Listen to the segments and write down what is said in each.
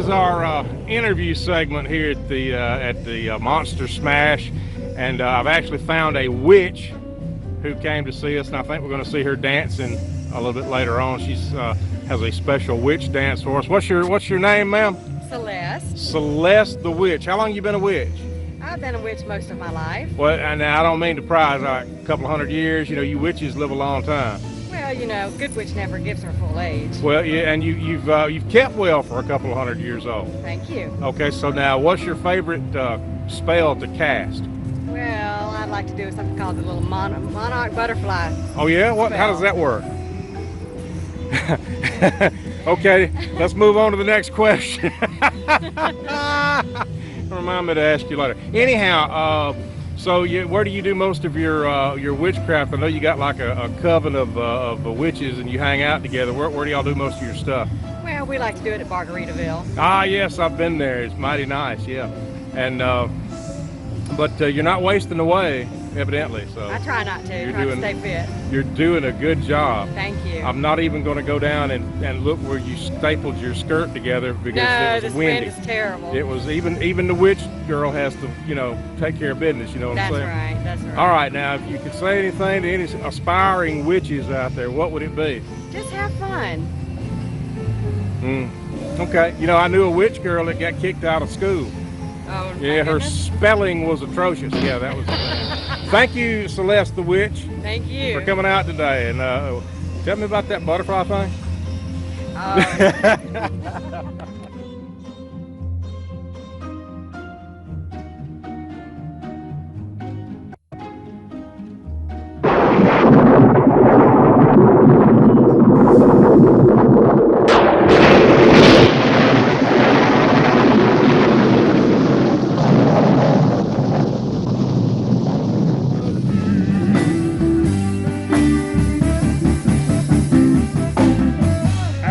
is our interview segment here at the Monster Smash, and I've actually found a witch who came to see us, and I think we're going to see her dancing a little bit later on. She's has a special witch dance for us. What's your name, ma'am? Celeste. Celeste the witch. How long you been a witch? I've been a witch most of my life. Well, and I don't mean to pry, like a couple of 100 years. You know, you witches live a long time. Well, you know, good witch never gives her full age. Well, yeah, and you've kept well for a couple of 100 years old. Thank you. Okay, so now what's your favorite spell to cast? Well, I'd like to do something called the little monarch butterfly. Oh yeah? What? How does that work? Okay, let's move on to the next question. Remind me to ask you later. Anyhow, so where do you do most of your witchcraft? I know you got like a coven of witches, and you hang out together. Where do y'all do most of your stuff? Well, we like to do it at Margaritaville. Ah, yes, I've been there. It's mighty nice, yeah. And but you're not wasting away, evidently. So I try not to. Try to stay fit. You're doing a good job. Thank you. I'm not even going to go down and look where you stapled your skirt together because it was windy. Wind is terrible. It was even the witch girl has to, you know, take care of business. You know what I'm saying? That's right. That's right. All right, now if you could say anything to any aspiring witches out there, what would it be? Just have fun. Okay. You know, I knew a witch girl that got kicked out of school. Oh, yeah, her spelling was atrocious. Yeah, that was. Thank you, Celeste the witch. Thank you for coming out today. And tell me about that butterfly thing.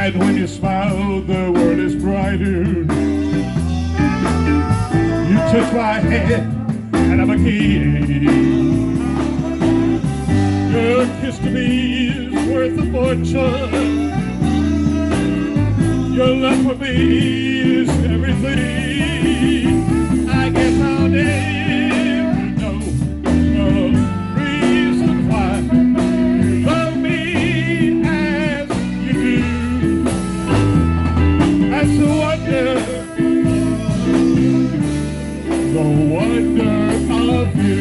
And when you smile, the world is brighter. You touch my head, and I'm a kid. Your kiss to me is worth a fortune. Your love for me is everything. I guess I'll never know the reason why you love me as you do. That's the wonder of you.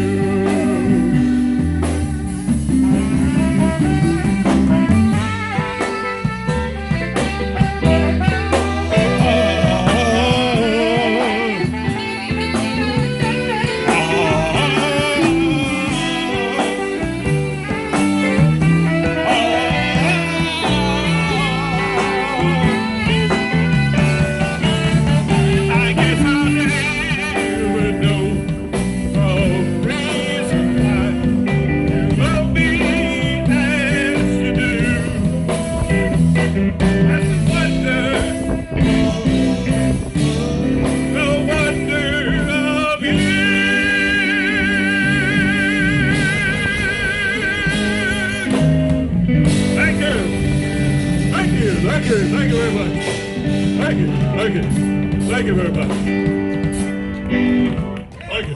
Thank you very much. Thank you very much.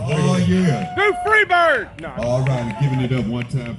Oh, yeah. Do Freebird! No. All right, giving it up one time.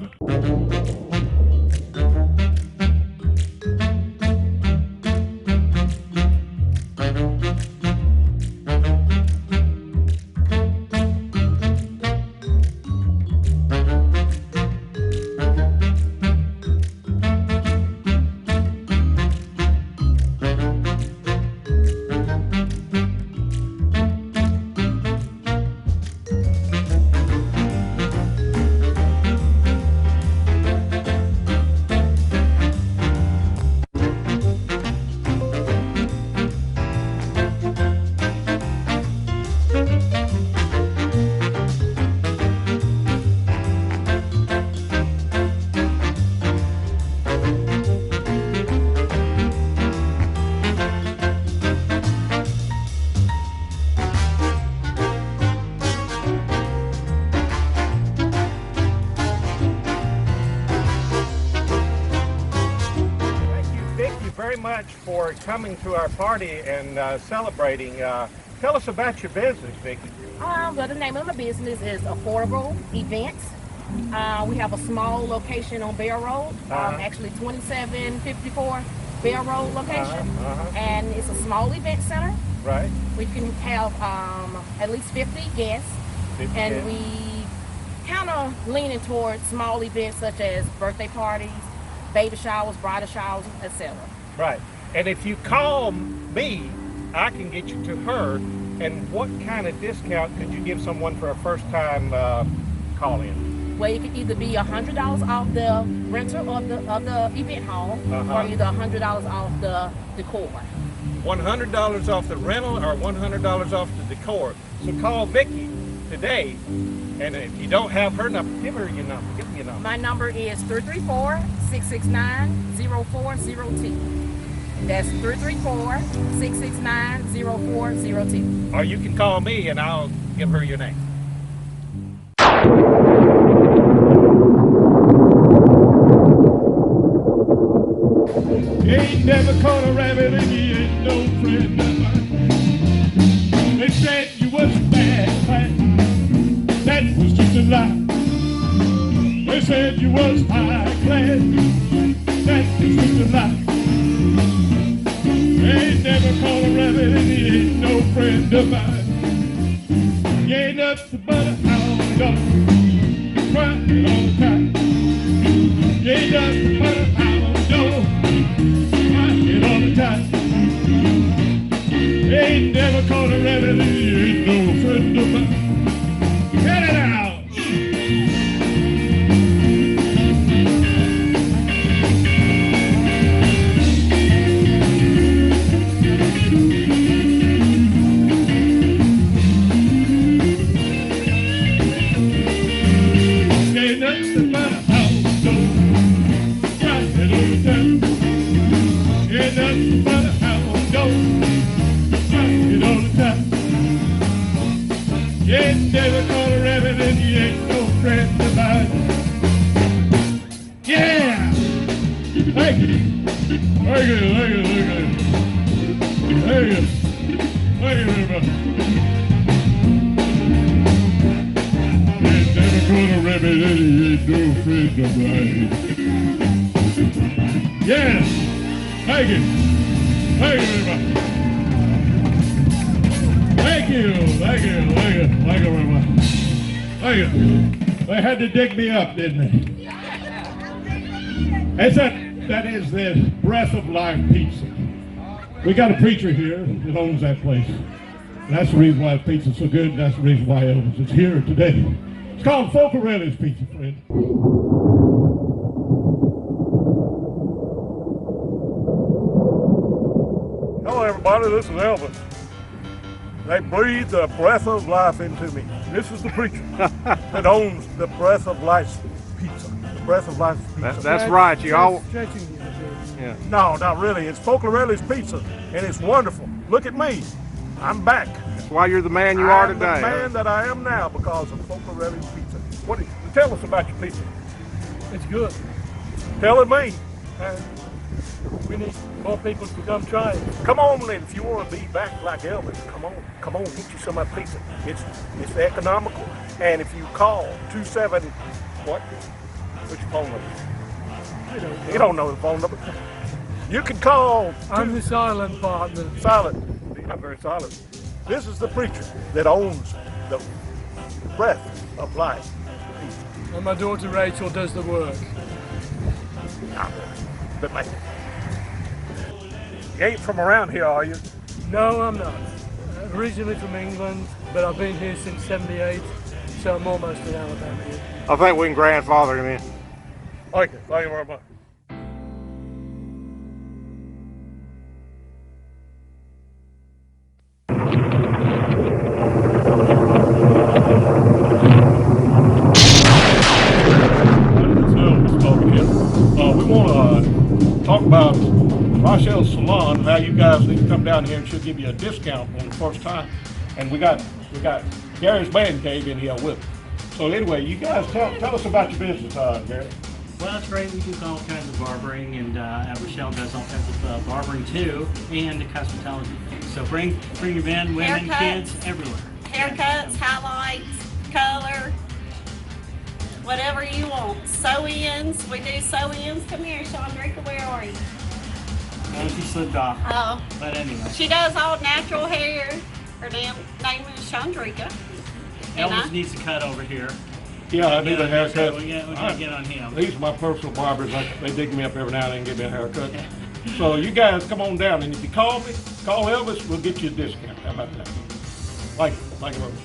much for coming to our party and celebrating. Tell us about your business, Vicki. Well, the name of my business is Affordable Events. We have a small location on Bear Road, actually 2754 Bear Road location, and it's a small event center. Right. We can have at least 50 guests, and we kind of leaning towards small events such as birthday parties, baby showers, bridal showers, etc. Right. And if you call me, I can get you to her. And what kind of discount could you give someone for a first time call in? Well, it could either be $100 off the rental of the event hall, or either $100 off the decor. $100 off the rental or $100 off the decor. So call Vicki today, and if you don't have her number, give her your number. Give me your number. My number is 334-669-0402. That's 334-669-0402. Or you can call me and I'll give her your name. You ain't never caught a rabbit and you ain't no friend of mine. They said you was bad, that was just a lie. They said you was high class, that was just a lie. You ain't never caught a rabbit and you ain't no friend of mine. You ain't nothing but a hound dog, crying all the time. You ain't nothing but a hound dog, crying all the time. You ain't never caught a rabbit and you ain't no friend of mine. Get it out! You ain't never caught a rabbit and you ain't no friend of mine. Yeah! Thank you. Thank you, thank you, thank you. Thank you. Thank you very much. You ain't never caught a rabbit and you ain't no friend of mine. Yeah! Thank you. Thank you very much. Thank you, thank you, thank you, thank you very much. Thank you. They had to dig me up, didn't they? That is the Breath of Life Pizza. We got a preacher here that owns that place. And that's the reason why the pizza's so good, and that's the reason why Elvis is here today. It's called Focarelli's Pizza, friend. Hello everybody, this is Elvis. They breathed the breath of life into me. This is the preacher that owns the Breath of Life Pizza. The Breath of Life Pizza. That's right. You all. Yeah. No, not really. It's Focarelli's Pizza, and it's wonderful. Look at me. I'm back. That's why you're the man you are today. I'm the man that I am now because of Focarelli's Pizza. Tell us about your pizza. It's good. Tell it me. We need more people to come try it. Come on, then, if you want to be back like Elvis, come on, get you some of that pizza. It's economical, and if you call 27, what's your phone number? You don't know the phone number. You can call. I'm the silent partner. Silent. I'm very silent. This is the preacher that owns the Breath of Life Pizza. And my daughter Rachel does the work. Not really, but maybe. You ain't from around here, are you? No, I'm not. Originally from England, but I've been here since '78, so I'm almost an Alabama here. I think we can grandfather him in. Thank you very much. We want to talk about Rochelle's Salon, how you guys need to come down here and she'll give you a discount on the first time. And we got Gary's Man Cave in here with us. So anyway, you guys tell us about your business, Gary. Well, it's great. We do all kinds of barbering, and Rochelle does all kinds of barbering too, and cosmetology. So bring your men, women, kids, everywhere. Haircuts, highlights, color, whatever you want. Sew-ins, we do sew-ins. Come here, Chandrika, where are you? Well, she slipped off. Oh. But anyway. She does all natural hair. Her name is Chandrika. Elvis needs a cut over here. Yeah, I need a haircut. We gotta get on him. These are my personal barbers. They dig me up every now and then and give me a haircut. So you guys come on down, and if you call me, call Elvis, we'll get you a discount. How about that? Thank you. Thank you very much.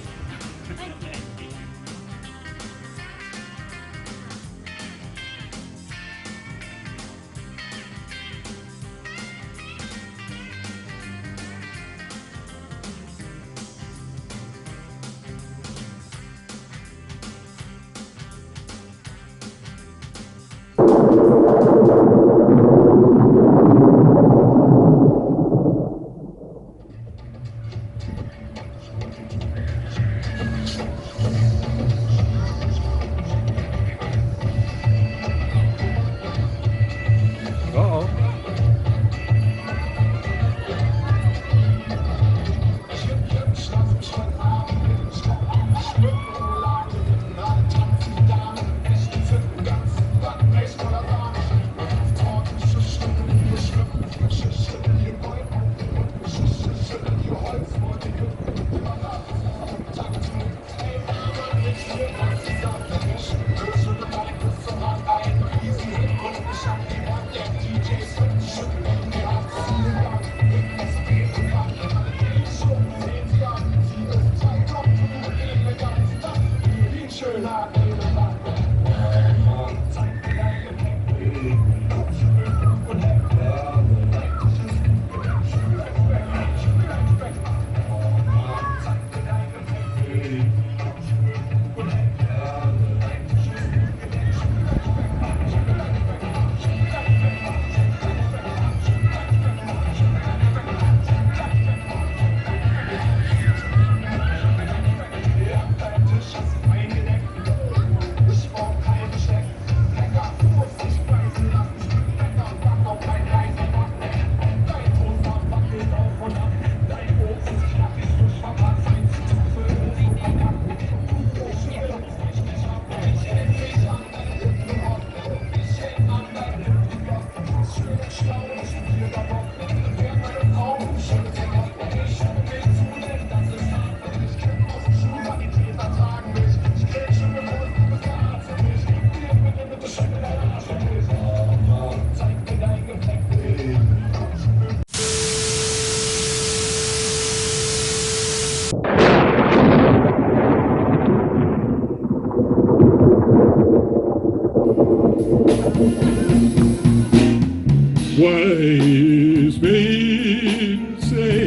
Wise men say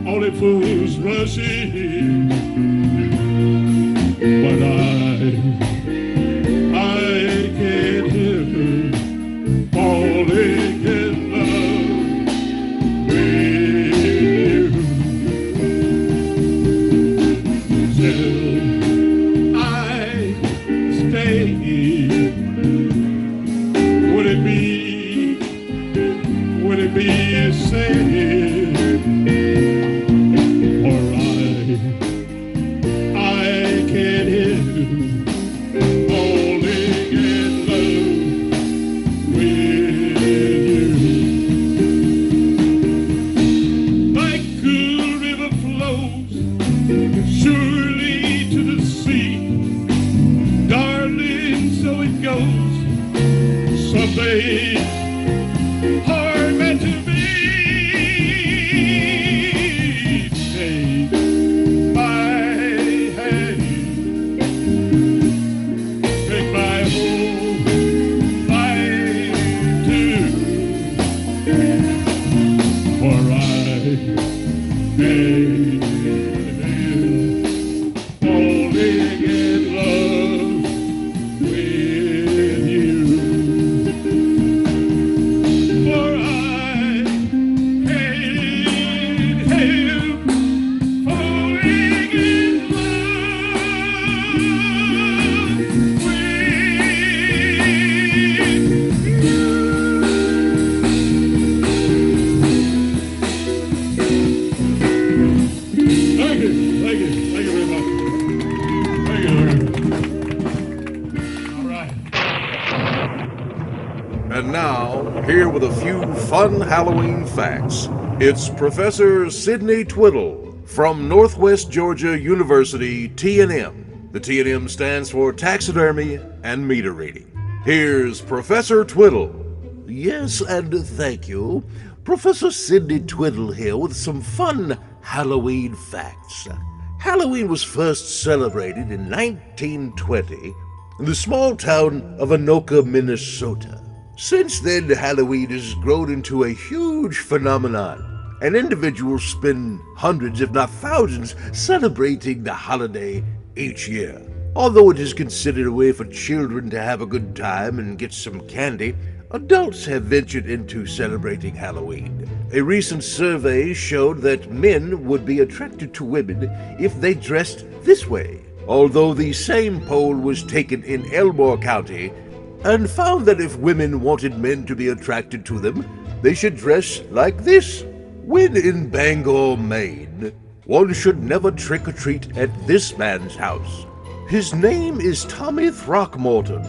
only fools rush in, but I can't help falling in love with you. Till I stay. Would it be sad, or I can't help falling in love with you. Like cool river flows surely to the sea, darling, so it goes. Someday are meant to be. Take my hand, make my whole life too, for I can't here with a few fun Halloween facts. It's Professor Sidney Twiddle from Northwest Georgia University, TNM. The TNM stands for Taxidermy and Meter Reading. Here's Professor Twiddle. Yes, and thank you. Professor Sidney Twiddle here with some fun Halloween facts. Halloween was first celebrated in 1920 in the small town of Anoka, Minnesota. Since then, Halloween has grown into a huge phenomenon, and individuals spend hundreds, if not thousands, celebrating the holiday each year. Although it is considered a way for children to have a good time and get some candy, adults have ventured into celebrating Halloween. A recent survey showed that men would be attracted to women if they dressed this way, although the same poll was taken in Elmore County and found that if women wanted men to be attracted to them, they should dress like this. When in Bangor, Maine, one should never trick-or-treat at this man's house. His name is Tommy Throckmorton,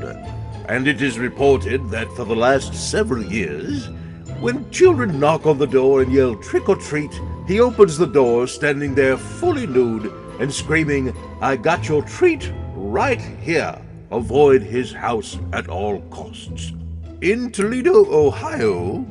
and it is reported that for the last several years, when children knock on the door and yell trick-or-treat, he opens the door standing there fully nude and screaming, "I got your treat right here." Avoid his house at all costs. In Toledo, Ohio,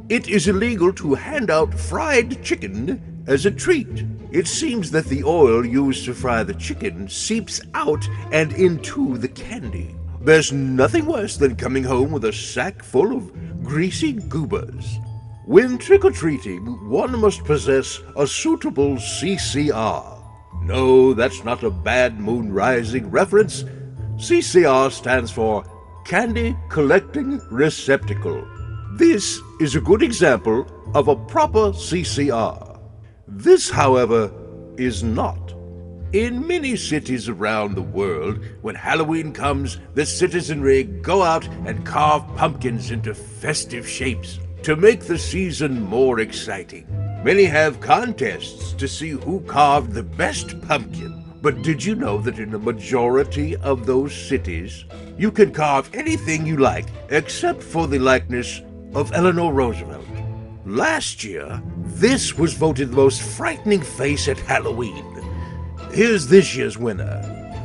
it is illegal to hand out fried chicken as a treat. It seems that the oil used to fry the chicken seeps out and into the candy. There's nothing worse than coming home with a sack full of greasy goobers. When trick-or-treating, one must possess a suitable CCR. No, that's not a bad Moon Rising reference. CCR stands for Candy Collecting Receptacle. This is a good example of a proper CCR. This, however, is not. In many cities around the world, when Halloween comes, the citizenry go out and carve pumpkins into festive shapes to make the season more exciting. Many have contests to see who carved the best pumpkin. But did you know that in a majority of those cities, you can carve anything you like except for the likeness of Eleanor Roosevelt? Last year, this was voted the most frightening face at Halloween. Here's this year's winner.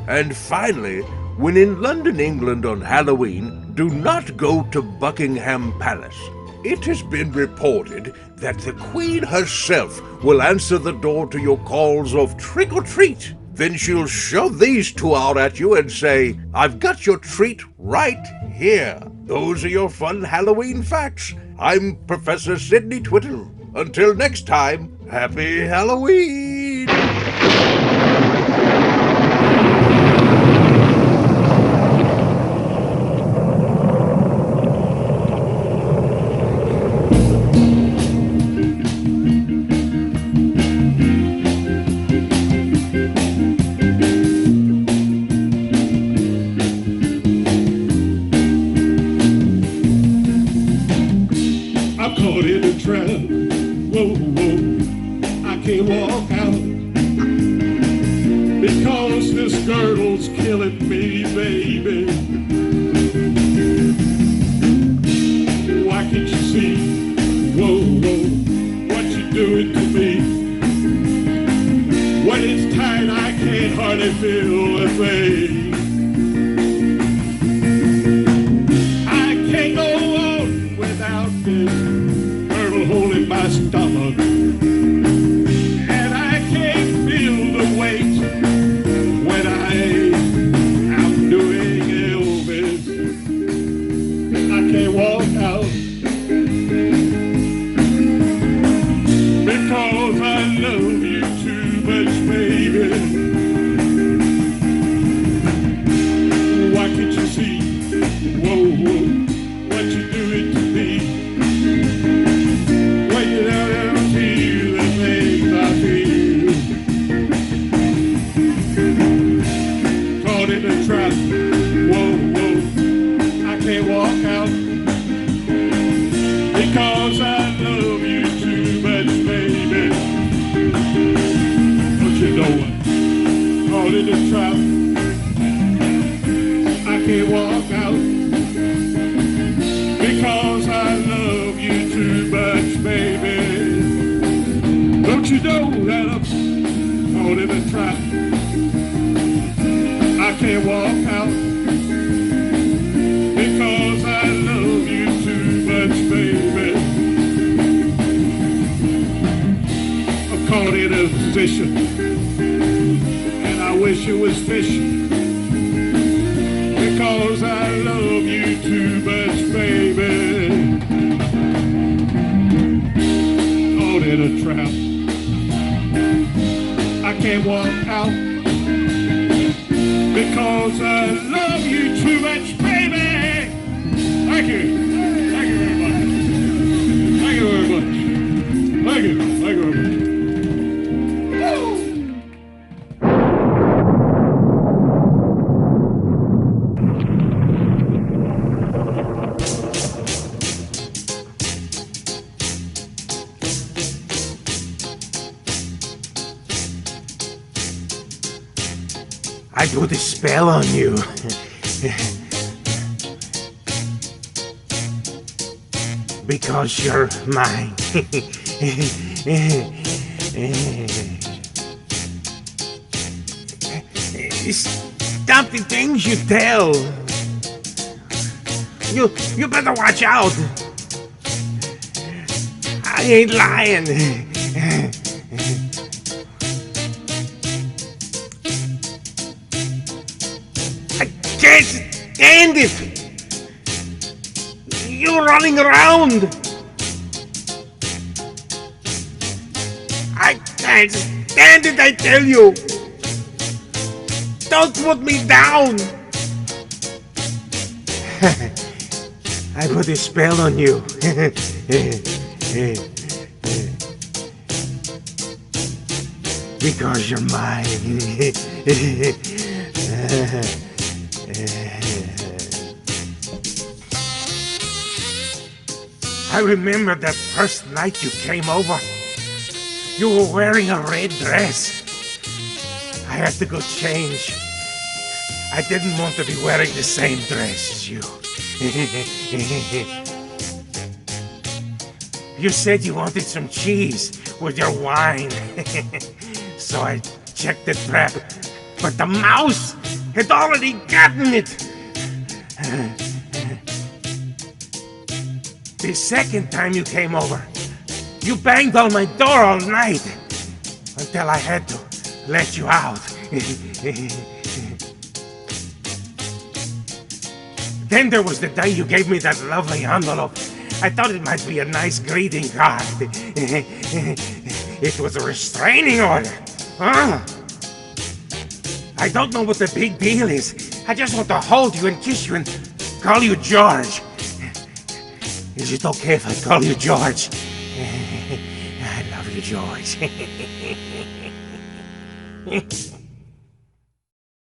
And finally, when in London, England on Halloween, do not go to Buckingham Palace. It has been reported that the Queen herself will answer the door to your calls of trick or treat. Then she'll shove these two out at you and say, "I've got your treat right here." Those are your fun Halloween facts. I'm Professor Sidney Twiddle. Until next time, happy Halloween! Caught in a trap, whoa, whoa, I can't walk out because this girdle's killing me, baby. Why can't you see, whoa, whoa, what you doing to me? When it's tight, I can't hardly feel a thing. I can't go on without this holding my stomach, and I can't feel the weight when I'm doing Elvis. I can't walk out because I love you too much, baby. Why can't you see, whoa, whoa, what you doing to me? In a trap, whoa, whoa, I can't walk out because I love you too much, baby. Don't you know it? Caught in a trap, I can't walk out because I love a trap. I can't walk out because I love you too much, baby. I'm caught in a position, and I wish it was fishing because I love you too much, baby. Caught in a trap. I can't walk out because I love you too much, baby. Thank you. Thank you very much. Thank you very much. Thank you. Thank you very much. I put a spell on you. Because you're mine. Stop the things you tell. You better watch out. I ain't lying. Can't stand it! You're running around! I can't stand it, I tell you! Don't put me down! I put a spell on you. Because you're mine. I remember that first night you came over. You were wearing a red dress. I had to go change. I didn't want to be wearing the same dress as you. You said you wanted some cheese with your wine. So I checked the trap, but the mouse had already gotten it. The second time you came over, you banged on my door all night until I had to let you out. Then there was the day you gave me that lovely envelope. I thought it might be a nice greeting card. It was a restraining order. I don't know what the big deal is. I just want to hold you and kiss you and call you George. Is it okay if I call you George? I love you, George.